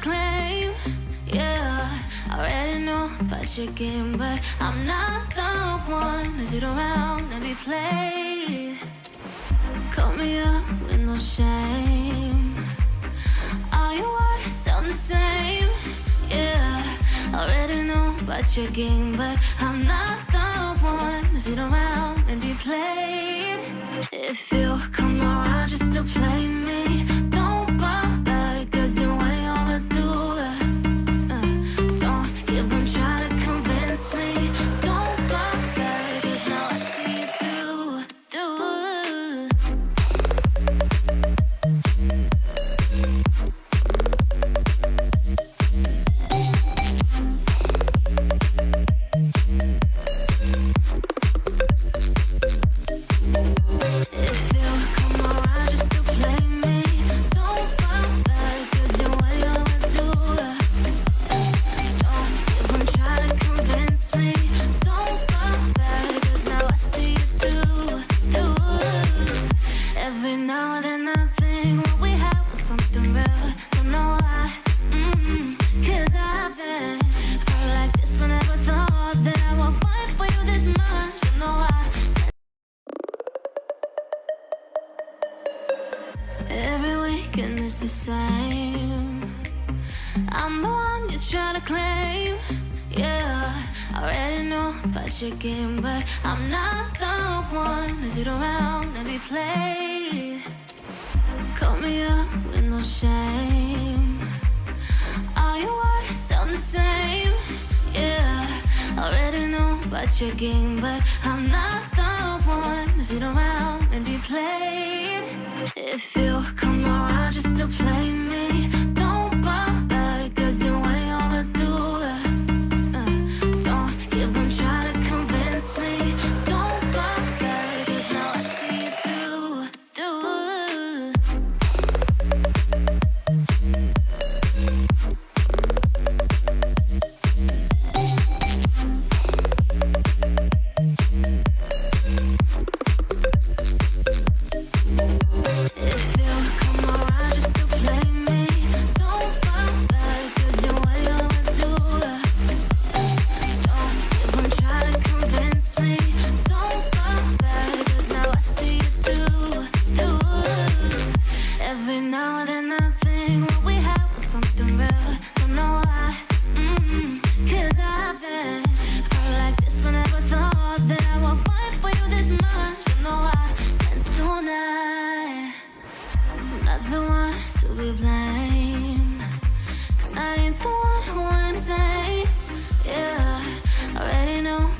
claim. Yeah, I already know about your game, but I'm not the one to sit around and be played. Call me up with no shame. All your words sound the same. Yeah, I already know about your game, but I'm not the one to sit around and be played. If you come around just to play me, don't bother, cause you're way overdue. Don't even try to convince me. Don't bother, cause now I see you through. Every weekend is the same. I'm the one you try to claim. Yeah, I already know about your game, but I'm not the one to sit around and be played. Call me up with no shame. All your words sound the same. Yeah, I already know about your game, but I'm not the one to sit around and be played. If you come around just to play me, don't bother, cause you're way overdue. Don't even try to convince me. Don't bother, cause now I see you through.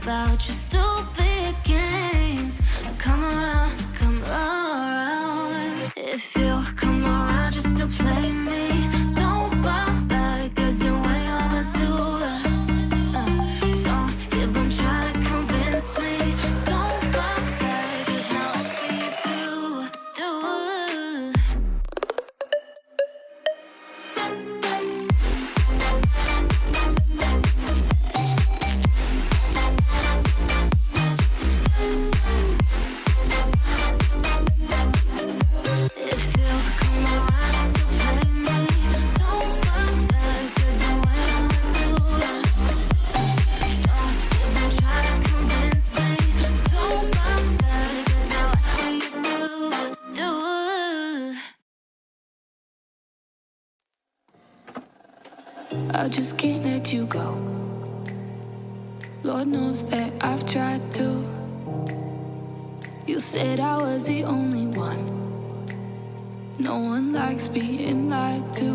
About your stupid games. Come around, come around. If you come around just to play me, don't bother, cause you're way overdue. Don't even try to convince me. Don't bother, cause now I see you through. I just can't let you go. Lord knows that I've tried to. You said I was the only one. No one likes being lied to.